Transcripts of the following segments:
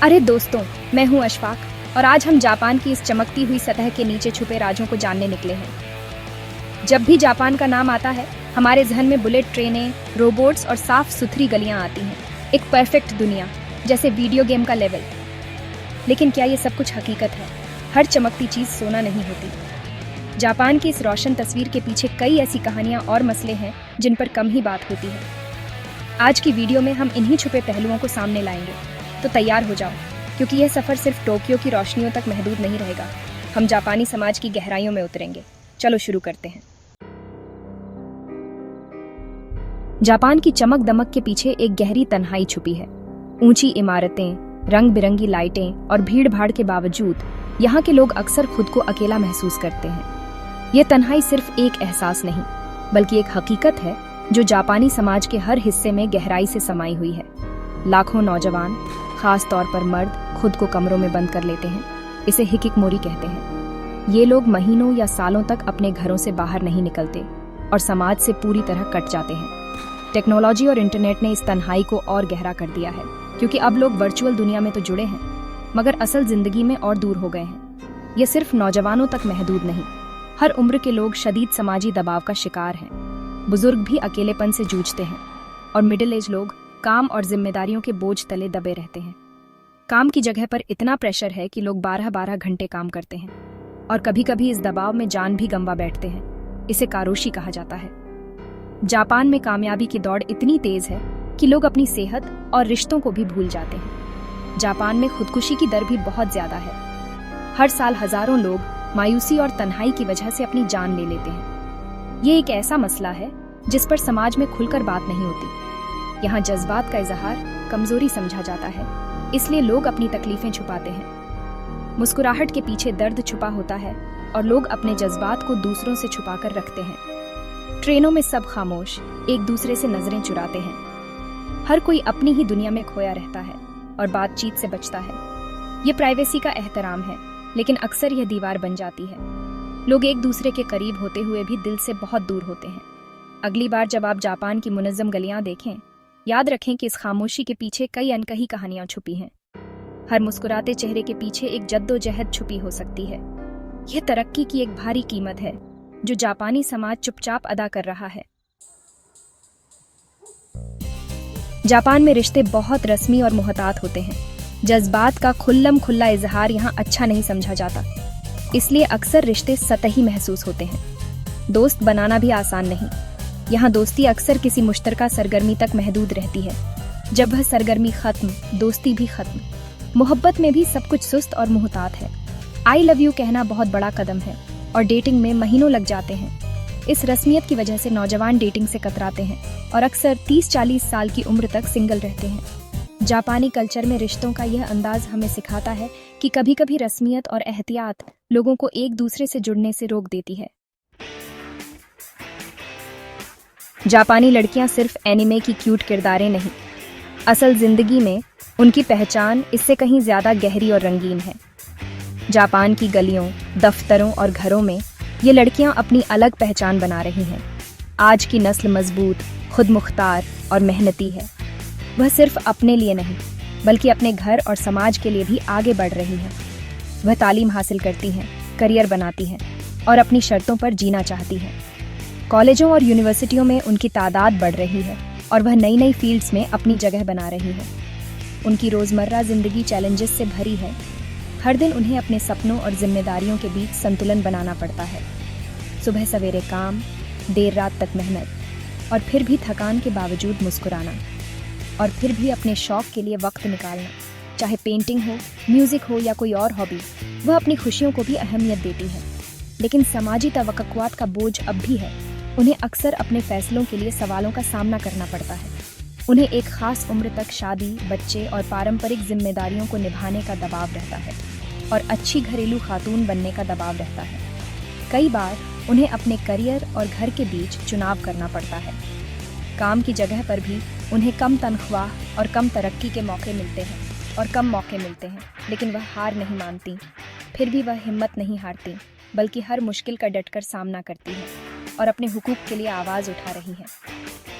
अरे दोस्तों, मैं हूं अशफाक और आज हम जापान की इस चमकती हुई सतह के नीचे छुपे राजों को जानने निकले हैं। जब भी जापान का नाम आता है, हमारे जहन में बुलेट ट्रेनें, रोबोट्स और साफ सुथरी गलियां आती हैं। एक परफेक्ट दुनिया, जैसे वीडियो गेम का लेवल। लेकिन क्या ये सब कुछ हकीकत है? हर चमकती चीज़ सोना नहीं होती। जापान की इस रोशन तस्वीर के पीछे कई ऐसी कहानियां और मसले हैं जिन पर कम ही बात होती है। आज की वीडियो में हम इन्हीं छुपे पहलुओं को सामने लाएंगे। तो तैयार हो जाओ, क्योंकि यह सफ़र सिर्फ टोक्यो की रोशनियों तक महदूद नहीं रहेगा। हम जापानी समाज की गहराइयों में उतरेंगे। चलो शुरू करते हैं। जापान की चमक दमक के पीछे एक गहरी तन्हाई छुपी है। ऊंची इमारतें, रंग बिरंगी लाइटें और भीड़ भाड़ के बावजूद यहाँ के लोग अक्सर खुद को अकेला महसूस करते हैं। यह तन्हाई सिर्फ एक एहसास नहीं, बल्कि एक हकीकत है जो जापानी समाज के हर हिस्से में गहराई से समाई हुई है। लाखों नौजवान, खास तौर पर मर्द, खुद को कमरों में बंद कर लेते हैं। इसे हिकिकोमोरी कहते हैं। ये लोग महीनों या सालों तक अपने घरों से बाहर नहीं निकलते और समाज से पूरी तरह कट जाते हैं। टेक्नोलॉजी और इंटरनेट ने इस तन्हाई को और गहरा कर दिया है, क्योंकि अब लोग वर्चुअल दुनिया में तो जुड़े हैं, मगर असल जिंदगी में और दूर हो गए हैं। ये सिर्फ नौजवानों तक महदूद नहीं, हर उम्र के लोग शदीद समाजी दबाव का शिकार हैं। बुजुर्ग भी अकेलेपन से जूझते हैं और मिडिल एज लोग काम और जिम्मेदारियों के बोझ तले दबे रहते हैं। काम की जगह पर इतना प्रेशर है कि लोग 12-12 घंटे काम करते हैं और कभी-कभी इस दबाव में जान भी गंवा बैठते हैं। इसे कारोशी कहा जाता है। जापान में कामयाबी की दौड़ इतनी तेज है कि लोग अपनी सेहत और रिश्तों को भी भूल जाते हैं। जापान में खुदकुशी की दर भी बहुत ज्यादा है। हर साल हजारों लोग मायूसी और तन्हाई की वजह से अपनी जान ले लेते हैं। ये एक ऐसा मसला है जिस पर समाज में खुलकर बात नहीं होती। यहाँ जज्बात का इजहार कमजोरी समझा जाता है, इसलिए लोग अपनी तकलीफें छुपाते हैं। मुस्कुराहट के पीछे दर्द छुपा होता है और लोग अपने जज्बात को दूसरों से छुपाकर रखते हैं। ट्रेनों में सब खामोश, एक दूसरे से नजरें चुराते हैं। हर कोई अपनी ही दुनिया में खोया रहता है और बातचीत से बचता है। ये प्राइवेसी का एहतराम है, लेकिन अक्सर यह दीवार बन जाती है। लोग एक दूसरे के करीब होते हुए भी दिल से बहुत दूर होते हैं। अगली बार जब आप जापान की मुनज़्ज़म गलियां देखें, याद रखें कि इस खामोशी के पीछे कई अनकही कहानियां छुपी हैं। हर मुस्कुराते चेहरे के पीछे एक जद्दोजहद छुपी हो सकती है। यह तरक्की की एक भारी कीमत है जो जापानी समाज चुपचाप अदा कर रहा है। जापान में रिश्ते बहुत रस्मी और मुहतात होते हैं। जज्बात का खुल्लम खुल्ला इजहार यहाँ अच्छा नहीं समझा जाता, इसलिए अक्सर रिश्ते सतही महसूस होते हैं। दोस्त बनाना भी आसान नहीं। यहाँ दोस्ती अक्सर किसी मुश्तरका सरगर्मी तक महदूद रहती है। जब वह सरगर्मी खत्म, दोस्ती भी खत्म। मोहब्बत में भी सब कुछ सुस्त और मुहतात है। आई लव यू कहना बहुत बड़ा कदम है और डेटिंग में महीनों लग जाते हैं। इस रस्मियत की वजह से नौजवान डेटिंग से कतराते हैं और अक्सर 30-40 साल की उम्र तक सिंगल रहते हैं। जापानी कल्चर में रिश्तों का यह अंदाज हमें सिखाता है कि कभी कभी रस्मियत और एहतियात लोगों को एक दूसरे से जुड़ने से रोक देती है। जापानी लड़कियां सिर्फ एनिमे की क्यूट किरदारें नहीं, असल जिंदगी में उनकी पहचान इससे कहीं ज्यादा गहरी और रंगीन है। जापान की गलियों, दफ्तरों और घरों में ये लड़कियां अपनी अलग पहचान बना रही हैं। आज की नस्ल मजबूत, खुद मुख्तार और मेहनती है। वह सिर्फ अपने लिए नहीं, बल्कि अपने घर और समाज के लिए भी आगे बढ़ रही है। वह तालीम हासिल करती हैं, करियर बनाती हैं और अपनी शर्तों पर जीना चाहती हैं। कॉलेजों और यूनिवर्सिटियों में उनकी तादाद बढ़ रही है और वह नई नई फील्ड्स में अपनी जगह बना रही है। उनकी रोज़मर्रा ज़िंदगी चैलेंजेस से भरी है। हर दिन उन्हें अपने सपनों और जिम्मेदारियों के बीच संतुलन बनाना पड़ता है। सुबह सवेरे काम, देर रात तक मेहनत और फिर भी थकान के बावजूद मुस्कुराना और फिर भी अपने शौक़ के लिए वक्त निकालना। चाहे पेंटिंग हो, म्यूज़िक हो या कोई और हॉबी, वह अपनी खुशियों को भी अहमियत देती है। लेकिन समाजी तवक्कुआत का बोझ अब भी है। उन्हें अक्सर अपने फैसलों के लिए सवालों का सामना करना पड़ता है। उन्हें एक खास उम्र तक शादी, बच्चे और पारंपरिक जिम्मेदारियों को निभाने का दबाव रहता है और अच्छी घरेलू खातून बनने का दबाव रहता है। कई बार उन्हें अपने करियर और घर के बीच चुनाव करना पड़ता है। काम की जगह पर भी उन्हें कम तनख्वाह और कम तरक्की के मौके मिलते हैं, लेकिन वह हार नहीं मानती। फिर भी वह हिम्मत नहीं हारती, बल्कि हर मुश्किल का डटकर सामना करती है और अपने हुकूक के लिए आवाज़ उठा रही है।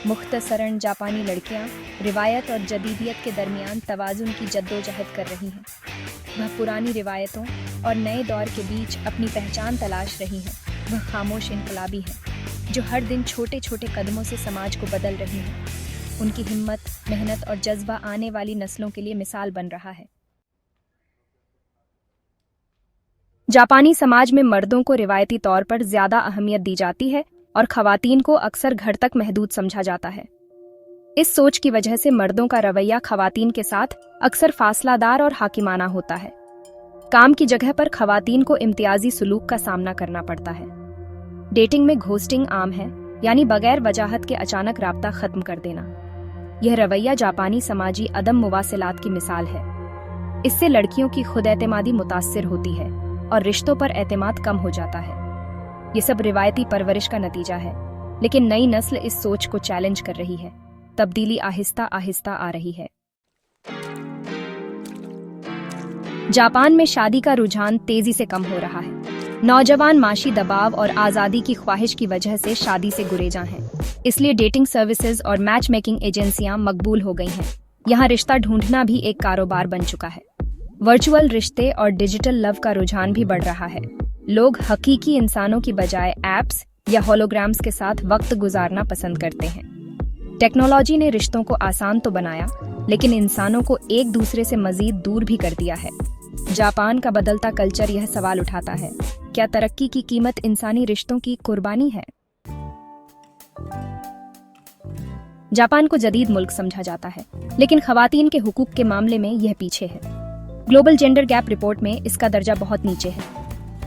मुख्तसरन जापानी लड़कियां रिवायत और जदीदियत के दरमियान तवाज़ुन की जद्दोजहद कर रही हैं। वह पुरानी रिवायतों और नए दौर के बीच अपनी पहचान तलाश रही हैं। वह खामोश इनकलाबी हैं जो हर दिन छोटे छोटे कदमों से समाज को बदल रही हैं। उनकी हिम्मत, मेहनत और जज्बा आने वाली नस्लों के लिए मिसाल बन रहा है। जापानी समाज में मर्दों को रिवायती तौर पर ज्यादा अहमियत दी जाती है और खवातीन को अक्सर घर तक महदूद समझा जाता है। इस सोच की वजह से मर्दों का रवैया खवातीन के साथ अक्सर फासलादार और हाकिमाना होता है। काम की जगह पर खवातीन को इम्तियाजी सुलूक का सामना करना पड़ता है। डेटिंग में घोस्टिंग आम है, यानी बगैर वजाहत के अचानक राब्ता खत्म कर देना। यह रवैया जापानी समाजी अदम मुवासिलात की मिसाल है। इससे लड़कियों की खुद एतमादी मुतासिर होती है और रिश्तों पर एतमाद कम हो जाता है। ये सब रिवायती परवरिश का नतीजा है, लेकिन नई नस्ल इस सोच को चैलेंज कर रही है। तब्दीली आहिस्ता आहिस्ता आ रही है। जापान में शादी का रुझान तेजी से कम हो रहा है। नौजवान माशी दबाव और आज़ादी की ख्वाहिश की वजह से शादी से गुरेजा हैं। इसलिए डेटिंग सर्विसेज और मैच मेकिंग एजेंसियां मकबूल हो गई हैं। यहाँ रिश्ता ढूंढना भी एक कारोबार बन चुका है। वर्चुअल रिश्ते और डिजिटल लव का रुझान भी बढ़ रहा है। लोग हकीकी इंसानों की बजाय ऐप्स या होलोग्राम्स के साथ वक्त गुजारना पसंद करते हैं। टेक्नोलॉजी ने रिश्तों को आसान तो बनाया, लेकिन इंसानों को एक दूसरे से मजीद दूर भी कर दिया है। जापान का बदलता कल्चर यह सवाल उठाता है, क्या तरक्की की कीमत इंसानी रिश्तों की कुर्बानी है? जापान को जदीद मुल्क समझा जाता है, लेकिन खवातीन के हुकूक के मामले में यह पीछे है। ग्लोबल जेंडर गैप रिपोर्ट में इसका दर्जा बहुत नीचे है।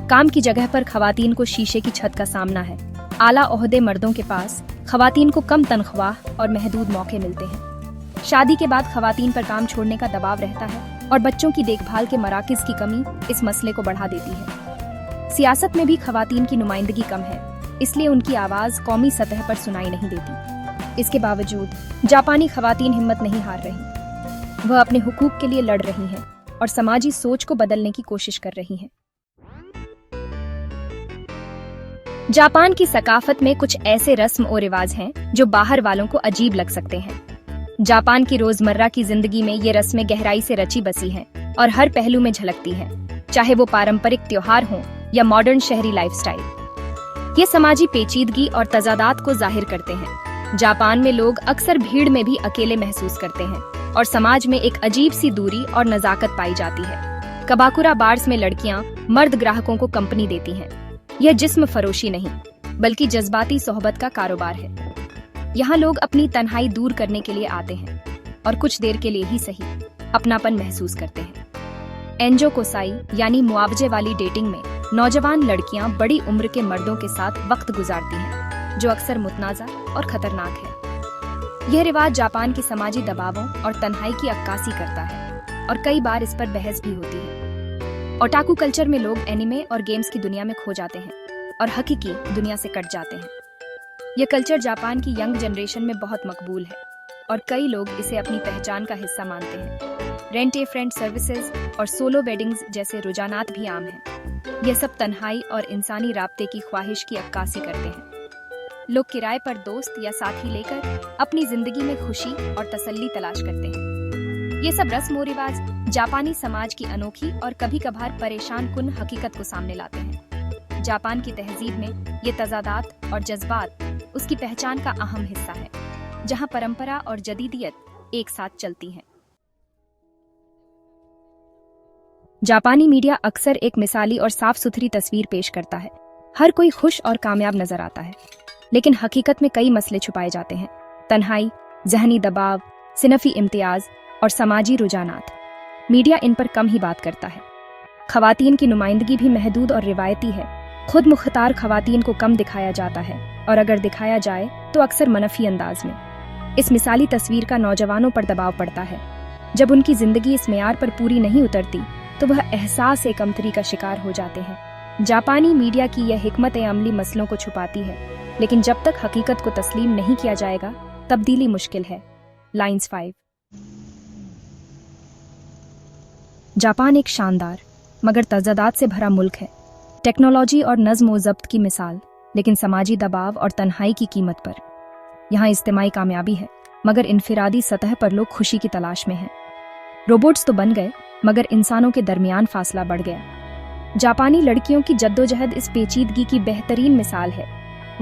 काम की जगह पर खवातीन को शीशे की छत का सामना है। आला ओहदे मर्दों के पास खवातीन को कम तनख्वाह और महदूद मौके मिलते हैं। शादी के बाद खवातीन पर काम छोड़ने का दबाव रहता है और बच्चों की देखभाल के मराकज़ की कमी इस मसले को बढ़ा देती है। सियासत में भी खवातीन की नुमाइंदगी कम है, इसलिए उनकी आवाज़ कौमी सतह पर सुनाई नहीं देती। इसके बावजूद जापानी खवातीन हिम्मत नहीं हार रही। वह अपने हुकूक के लिए लड़ रही हैं और समाजी सोच को बदलने की कोशिश कर रही हैं। जापान की सकाफत में कुछ ऐसे रस्म और रिवाज हैं जो बाहर वालों को अजीब लग सकते हैं। जापान की रोजमर्रा की जिंदगी में ये रस्में गहराई से रची बसी हैं और हर पहलू में झलकती हैं, चाहे वो पारंपरिक त्योहार हों या मॉडर्न शहरी लाइफस्टाइल। ये समाजी पेचीदगी और तजादात को जाहिर करते हैं। जापान में लोग अक्सर भीड़ में भी अकेले महसूस करते हैं और समाज में एक अजीब सी दूरी और नजाकत पाई जाती है। कबाकुरा बार्स में लड़कियां मर्द ग्राहकों को कंपनी देती हैं। यह जिस्म फरोशी नहीं, बल्कि जज्बाती सोहबत का कारोबार है। यहाँ लोग अपनी तन्हाई दूर करने के लिए आते हैं और कुछ देर के लिए ही सही अपनापन महसूस करते हैं। एंजो कोसाई यानी मुआवजे वाली डेटिंग में नौजवान लड़कियां बड़ी उम्र के मर्दों के साथ वक्त गुजारती हैं, जो अक्सर मुतनाज़ा और खतरनाक है। यह रिवाज जापान की समाजी दबावों और तन्हाई की अक्कासी करता है और कई बार इस पर बहस भी होती है। ओटाकू कल्चर में लोग एनिमे और गेम्स की दुनिया में खो जाते हैं और हकीकी दुनिया से कट जाते हैं। यह कल्चर जापान की यंग जनरेशन में बहुत मकबूल है और कई लोग इसे अपनी पहचान का हिस्सा मानते हैं। रेंट ए फ्रेंड सर्विसेज और सोलो वेडिंग्स जैसे रुझानात भी आम हैं। यह सब तन्हाई और इंसानी राब्ते की ख्वाहिश की अक्कासी करते हैं। लोग किराए पर दोस्त या साथी लेकर अपनी जिंदगी में खुशी और तसल्ली तलाश करते हैं। ये सब रस्म और रिवाज जापानी समाज की अनोखी और कभी कभार परेशान कुन हकीकत को सामने लाते हैं। जापान की तहजीब में ये तजादात और जज्बात उसकी पहचान का अहम हिस्सा है, जहां परंपरा और जदीदियत एक साथ चलती हैं। जापानी मीडिया अक्सर एक मिसाली और साफ सुथरी तस्वीर पेश करता है। हर कोई खुश और कामयाब नजर आता है, लेकिन हकीकत में कई मसले छुपाए जाते हैं। तन्हाई, जहनी दबाव, सिनफी इम्तियाज और समाजी रुझानात। मीडिया इन पर कम ही बात करता है। खवातीन की नुमाइंदगी भी महदूद और रिवायती है। खुद मुख्तार खवातीन को कम दिखाया जाता है और अगर दिखाया जाए तो अक्सर मनफी अंदाज में। इस मिसाली तस्वीर का नौजवानों पर दबाव पड़ता है। जब उनकी जिंदगी इस मेयार पर पूरी नहीं उतरती तो वह एहसास कमतरी का शिकार हो जाते हैं। जापानी मीडिया की यह हिकमत अमली मसलों को छुपाती है, लेकिन जब तक हकीकत को तस्लीम नहीं किया जाएगा तब्दीली मुश्किल है। लाइन्स 5। जापान एक शानदार मगर तजादात से भरा मुल्क है। टेक्नोलॉजी और नज़्म व ज़ब्त की मिसाल, लेकिन समाजी दबाव और तन्हाई की कीमत पर। यहाँ इज्तिमाई कामयाबी है, मगर इनफिरादी सतह पर लोग खुशी की तलाश में हैं। रोबोट्स तो बन गए, मगर इंसानों के दरमियान फासला बढ़ गया। जापानी लड़कियों की जद्दोजहद इस पेचीदगी की बेहतरीन मिसाल है।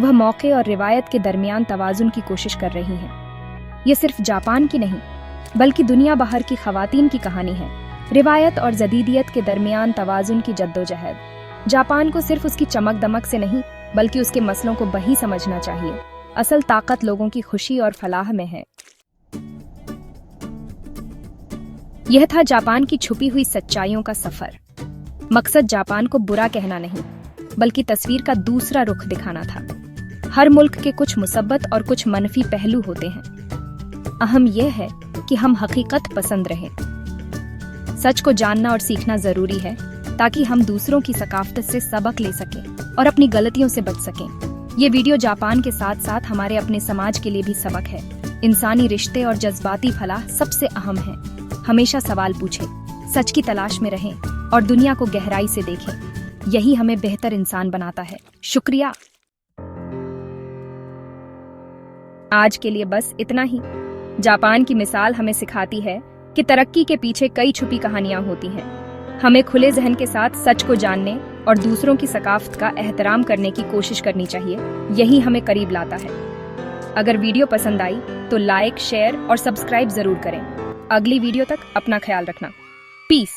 वह मौके और रिवायत के दरमियान तवाजुन की कोशिश कर रही हैं। ये सिर्फ जापान की नहीं, बल्कि दुनिया भर की खवातीन की कहानी है। रिवायत और जदीदियत के दरमियान तवाजुन की जद्दोजहद। जापान को सिर्फ उसकी चमक दमक से नहीं, बल्कि उसके मसलों को बही समझना चाहिए। असल ताकत लोगों की खुशी और फलाह में है। यह था जापान की छुपी हुई सच्चाइयों का सफर। मकसद जापान को बुरा कहना नहीं, बल्कि तस्वीर का दूसरा रुख दिखाना था। हर मुल्क के कुछ मुसब्बत और कुछ मनफी पहलू होते हैं। अहम यह है कि हम हकीकत पसंद रहें। सच को जानना और सीखना जरूरी है, ताकि हम दूसरों की सकाफत से सबक ले सकें और अपनी गलतियों से बच सकें। ये वीडियो जापान के साथ साथ हमारे अपने समाज के लिए भी सबक है। इंसानी रिश्ते और जज्बाती फलाह सबसे अहम है। हमेशा सवाल पूछें, सच की तलाश में रहें और दुनिया को गहराई से देखें। यही हमें बेहतर इंसान बनाता है। शुक्रिया। आज के लिए बस इतना ही। जापान की मिसाल हमें सिखाती है कि तरक्की के पीछे कई छुपी कहानियां होती हैं। हमें खुले जहन के साथ सच को जानने और दूसरों की सकाफत का एहतराम करने की कोशिश करनी चाहिए। यही हमें करीब लाता है। अगर वीडियो पसंद आई तो लाइक, शेयर और सब्सक्राइब जरूर करें। अगली वीडियो तक अपना ख्याल रखना। पीस।